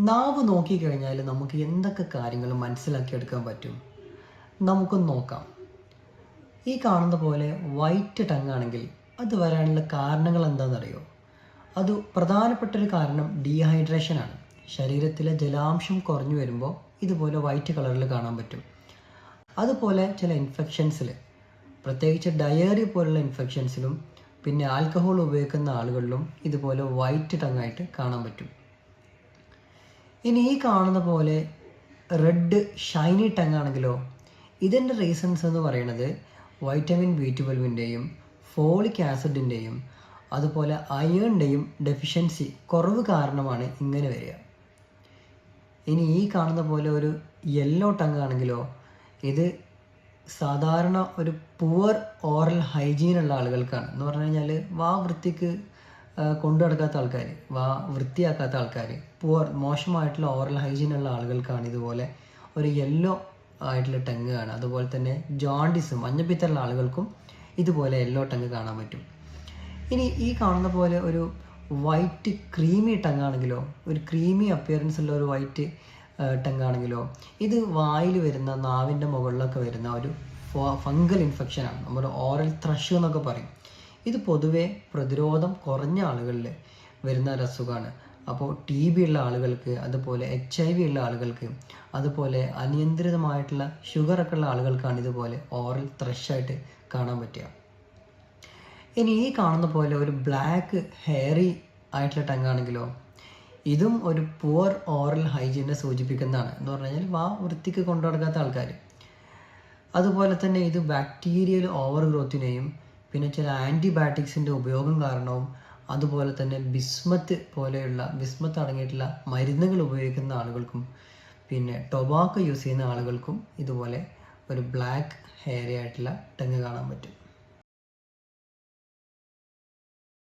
നാവ് നോക്കിക്കഴിഞ്ഞാൽ നമുക്ക് എന്തൊക്കെ കാര്യങ്ങൾ മനസ്സിലാക്കിയെടുക്കാൻ പറ്റും? നമുക്കൊന്ന് നോക്കാം. ഈ കാണുന്ന പോലെ വൈറ്റ് ടങ് ആണെങ്കിൽ അത് വരാനുള്ള കാരണങ്ങൾ എന്താണെന്നറിയോ? അത് പ്രധാനപ്പെട്ടൊരു കാരണം ഡീഹൈഡ്രേഷനാണ്. ശരീരത്തിലെ ജലാംശം കുറഞ്ഞു വരുമ്പോൾ ഇതുപോലെ വൈറ്റ് കളറിൽ കാണാൻ പറ്റും. അതുപോലെ ചില ഇൻഫെക്ഷൻസിൽ, പ്രത്യേകിച്ച് ഡയേറിയ പോലുള്ള ഇൻഫെക്ഷൻസിലും പിന്നെ ആൽക്കഹോൾ ഉപയോഗിക്കുന്ന ആളുകളിലും ഇതുപോലെ വൈറ്റ് ടങ് ആയിട്ട് കാണാൻ പറ്റും. ഇനി ഈ കാണുന്ന പോലെ റെഡ് ഷൈനി ടങ് ആണെങ്കിലോ, ഇതിൻ്റെ റീസൺസ് എന്ന് പറയുന്നത് വൈറ്റമിൻ B12-ൻ്റെയും ഫോളിക് ആസിഡിൻ്റെയും അതുപോലെ അയേണിൻ്റെയും ഡെഫിഷ്യൻസി കുറവ് കാരണമാണ് ഇങ്ങനെ വരിക. ഇനി ഈ കാണുന്ന പോലെ ഒരു യെല്ലോ ടങ് ആണെങ്കിലോ, ഇത് സാധാരണ ഒരു പുവർ ഓറൽ ഹൈജീൻ ഉള്ള ആളുകൾക്കാണ്. എന്ന് പറഞ്ഞു കഴിഞ്ഞാൽ വാ വൃത്തിക്ക് കൊണ്ടു നടക്കാത്ത ആൾക്കാർ, വാ വൃത്തിയാക്കാത്ത ആൾക്കാർ, മോശമായിട്ടുള്ള ഓറൽ ഹൈജീൻ ഉള്ള ആളുകൾക്കാണ് ഇതുപോലെ ഒരു യെല്ലോ ആയിട്ടുള്ള ടങ് കാണുക. അതുപോലെ തന്നെ ജോണ്ടിസ്, മഞ്ഞപ്പിത്തമുള്ള ആളുകൾക്കും ഇതുപോലെ യെല്ലോ ടങ് കാണാൻ പറ്റും. ഇനി ഈ കാണുന്ന പോലെ ഒരു വൈറ്റ് ക്രീമി ടങ് ആണെങ്കിലോ, ഒരു ക്രീമി അപ്പിയറൻസ് ഉള്ള ഒരു വൈറ്റ് ടങ് ആണെങ്കിലോ, ഇത് വായിൽ വരുന്ന, നാവിൻ്റെ മുകളിലൊക്കെ വരുന്ന ഒരു ഫംഗൽ ഇൻഫെക്ഷനാണ്. നമ്മൾ ഓറൽ ത്രഷ് എന്നൊക്കെ പറയും. ഇത് പൊതുവെ പ്രതിരോധം കുറഞ്ഞ ആളുകളിൽ വരുന്ന ഒരു അസുഖമാണ്. അപ്പോൾ TB ഉള്ള ആളുകൾക്ക്, അതുപോലെ HIV ഉള്ള ആളുകൾക്ക്, അതുപോലെ അനിയന്ത്രിതമായിട്ടുള്ള ഷുഗറൊക്കെ ഉള്ള ആളുകൾക്കാണ് ഇതുപോലെ ഓറൽ ത്രഷായിട്ട് കാണാൻ പറ്റുക. ഇനി ഈ കാണുന്ന പോലെ ഒരു ബ്ലാക്ക് ഹെയറി ആയിട്ടുള്ള ടങ് ആണെങ്കിലോ, ഇതും ഒരു പുവർ ഓറൽ ഹൈജീനെ സൂചിപ്പിക്കുന്നതാണ്. എന്ന് പറഞ്ഞു കഴിഞ്ഞാൽ വാ വൃത്തിക്ക് കൊണ്ടു നടക്കാത്ത ആൾക്കാർ. അതുപോലെ തന്നെ ഇത് ബാക്ടീരിയൽ ഓവർ ഗ്രോത്തിനെയും പിന്നെ ചില ആൻറ്റിബയോട്ടിക്സിൻ്റെ ഉപയോഗം കാരണവും അതുപോലെ തന്നെ ബിസ്മത്ത് അടങ്ങിയിട്ടുള്ള മരുന്നുകൾ ഉപയോഗിക്കുന്ന ആളുകൾക്കും പിന്നെ ടൊബാക്കോ യൂസ് ചെയ്യുന്ന ആളുകൾക്കും ഇതുപോലെ ഒരു ബ്ലാക്ക് ഹെയറി ആയിട്ടുള്ള ടങ് കാണാൻ പറ്റും.